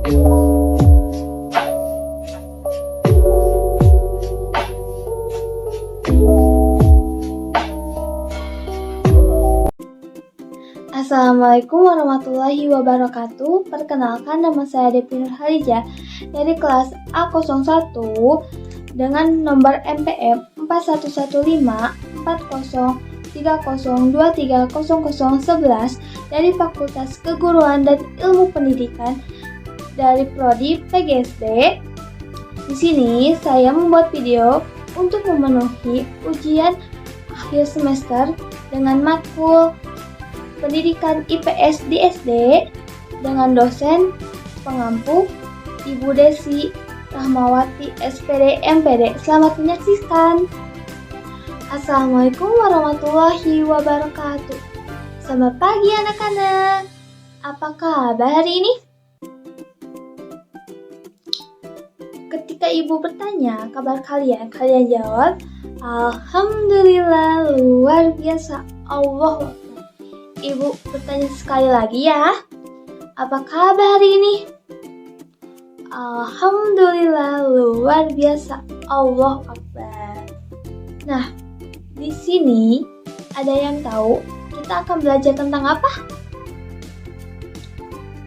Assalamualaikum warahmatullahi wabarakatuh. Perkenalkan, nama saya Devi Nurhaliza dari kelas A01 dengan nomor MPM 41154030230011 dari Fakultas Keguruan dan Ilmu Pendidikan dari Prodi PGSD. Di sini saya membuat video untuk memenuhi ujian akhir semester dengan matkul Pendidikan IPS di SD dengan dosen pengampu Ibu Desi Rahmawati SPD MPD. Selamat menyaksikan. Assalamualaikum warahmatullahi wabarakatuh. Selamat pagi anak-anak. Apa kabar hari ini? Ketika ibu bertanya kabar kalian jawab, Alhamdulillah, luar biasa, Allah. Ibu bertanya sekali lagi ya, apa kabar hari ini? Alhamdulillah, luar biasa, Allah Akbar. Nah, di sini ada yang tahu kita akan belajar tentang apa?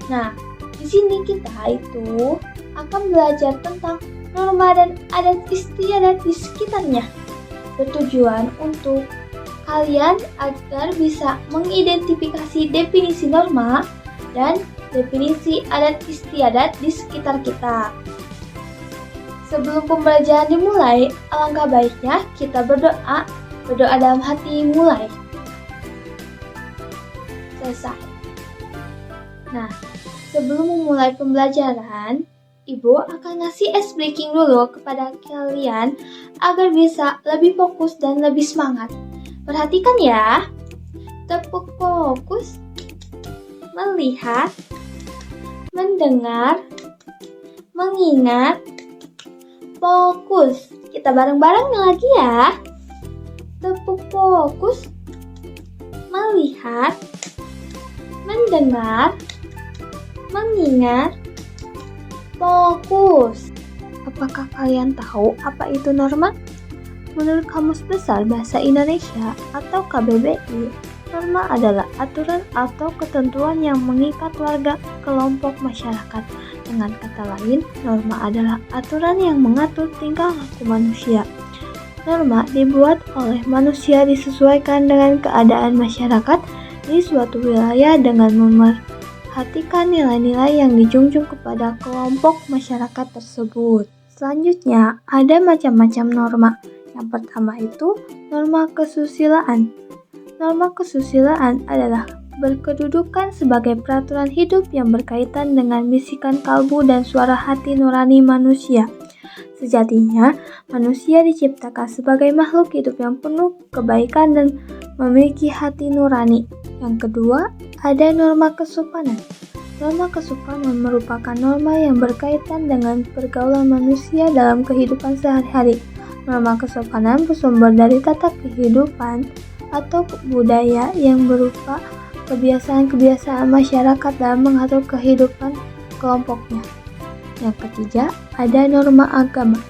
Nah, di sini kita itu akan belajar tentang norma dan adat istiadat di sekitarnya, bertujuan untuk kalian agar bisa mengidentifikasi definisi norma dan definisi adat istiadat di sekitar kita. Sebelum pembelajaran dimulai, alangkah baiknya kita berdoa dalam hati mulai selesai. Nah, sebelum memulai pembelajaran, Ibu akan ngasih ice breaking dulu kepada kalian agar bisa lebih fokus dan lebih semangat. Perhatikan ya, tepuk fokus, melihat, mendengar, mengingat, fokus. Kita bareng-bareng lagi ya. Tepuk fokus, melihat, mendengar, mengingat, fokus. Apakah kalian tahu apa itu norma? Menurut Kamus Besar Bahasa Indonesia atau KBBI, norma adalah aturan atau ketentuan yang mengikat warga kelompok masyarakat. Dengan kata lain, norma adalah aturan yang mengatur tingkah laku manusia. Norma dibuat oleh manusia disesuaikan dengan keadaan masyarakat di suatu wilayah dengan memerhatikan nilai-nilai yang dijunjung kepada kelompok masyarakat tersebut. Selanjutnya, ada macam-macam norma. Yang pertama itu norma kesusilaan. Norma kesusilaan adalah berkedudukan sebagai peraturan hidup yang berkaitan dengan bisikan kalbu dan suara hati nurani manusia. Sejatinya, manusia diciptakan sebagai makhluk hidup yang penuh kebaikan dan memiliki hati nurani. Yang kedua, ada norma kesopanan. Norma kesopanan merupakan norma yang berkaitan dengan pergaulan manusia dalam kehidupan sehari-hari. Norma kesopanan bersumber dari tata kehidupan atau budaya yang berupa kebiasaan-kebiasaan masyarakat dalam mengatur kehidupan kelompoknya. Yang ketiga, ada norma agama.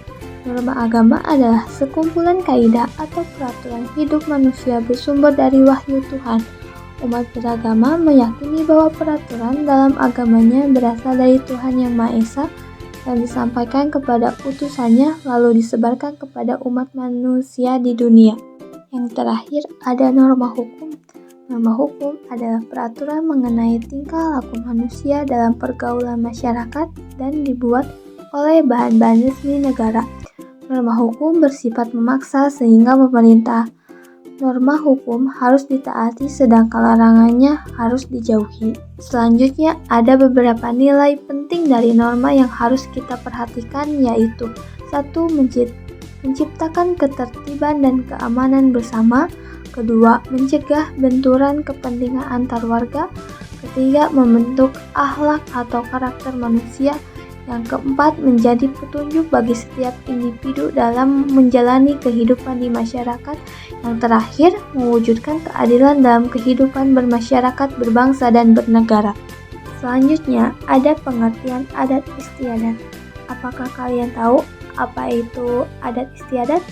Norma agama adalah sekumpulan kaidah atau peraturan hidup manusia bersumber dari wahyu Tuhan. Umat beragama meyakini bahwa peraturan dalam agamanya berasal dari Tuhan Yang Maha Esa yang disampaikan kepada utusannya lalu disebarkan kepada umat manusia di dunia. Yang terakhir ada norma hukum. Norma hukum adalah peraturan mengenai tingkah laku manusia dalam pergaulan masyarakat dan dibuat oleh bahan-bahan resmi negara. Norma hukum bersifat memaksa sehingga pemerintah norma hukum harus ditaati sedangkan larangannya harus dijauhi. Selanjutnya ada beberapa nilai penting dari norma yang harus kita perhatikan, yaitu 1. Menciptakan ketertiban dan keamanan bersama. 2. Mencegah benturan kepentingan antar warga. 3. Membentuk akhlak atau karakter manusia. Yang keempat, menjadi petunjuk bagi setiap individu dalam menjalani kehidupan di masyarakat. Yang terakhir, mewujudkan keadilan dalam kehidupan bermasyarakat, berbangsa, dan bernegara. Selanjutnya, ada pengertian adat istiadat. Apakah kalian tahu apa itu adat istiadat?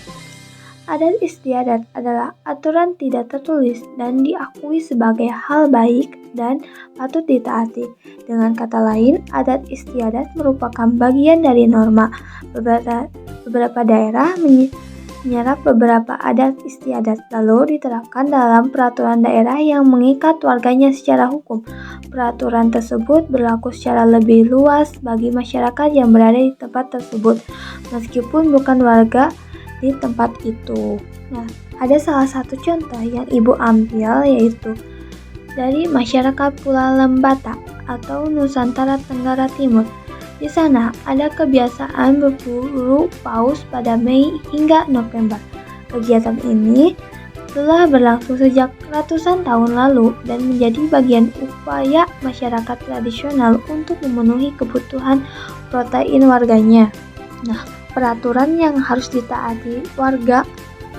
Adat istiadat adalah aturan tidak tertulis dan diakui sebagai hal baik dan patut ditaati. Dengan kata lain, adat istiadat merupakan bagian dari norma. Beberapa daerah menyerap beberapa adat istiadat lalu diterapkan dalam peraturan daerah yang mengikat warganya secara hukum. Peraturan tersebut berlaku secara lebih luas bagi masyarakat yang berada di tempat tersebut, meskipun bukan warga di tempat itu. Nah, ada salah satu contoh yang Ibu ambil yaitu dari masyarakat Pulau Lembata atau Nusantara Tenggara Timur. Di sana ada kebiasaan berburu paus pada Mei hingga November. Kegiatan ini telah berlangsung sejak ratusan tahun lalu dan menjadi bagian upaya masyarakat tradisional untuk memenuhi kebutuhan protein warganya. Nah, peraturan yang harus ditaati warga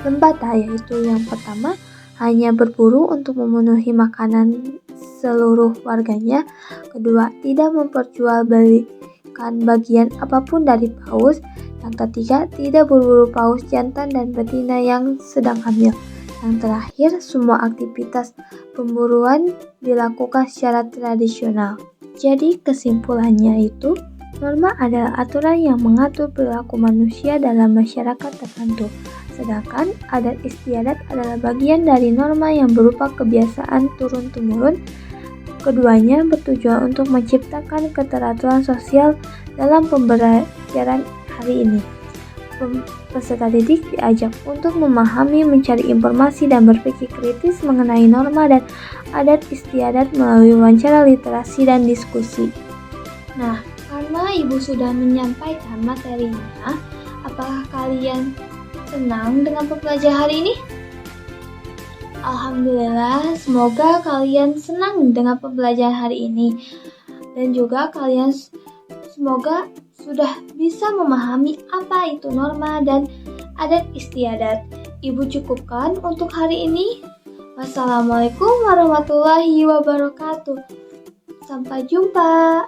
Lembata yaitu yang pertama, hanya berburu untuk memenuhi makanan seluruh warganya. Kedua, tidak memperjualbelikan bagian apapun dari paus. Yang ketiga, tidak berburu paus jantan dan betina yang sedang hamil. Yang terakhir, semua aktivitas pemburuan dilakukan secara tradisional. Jadi kesimpulannya itu, norma adalah aturan yang mengatur perilaku manusia dalam masyarakat tertentu, sedangkan adat istiadat adalah bagian dari norma yang berupa kebiasaan turun-temurun. Keduanya bertujuan untuk menciptakan keteraturan sosial dalam pembelajaran hari ini. Peserta didik diajak untuk memahami, mencari informasi, dan berpikir kritis mengenai norma dan adat istiadat melalui wawancara, literasi, dan diskusi. Nah, karena Ibu sudah menyampaikan materinya, apakah kalian senang dengan pembelajaran hari ini? Alhamdulillah, semoga kalian senang dengan pembelajaran hari ini. Dan juga kalian semoga sudah bisa memahami apa itu norma dan adat istiadat. Ibu cukupkan untuk hari ini. Wassalamualaikum warahmatullahi wabarakatuh. Sampai jumpa.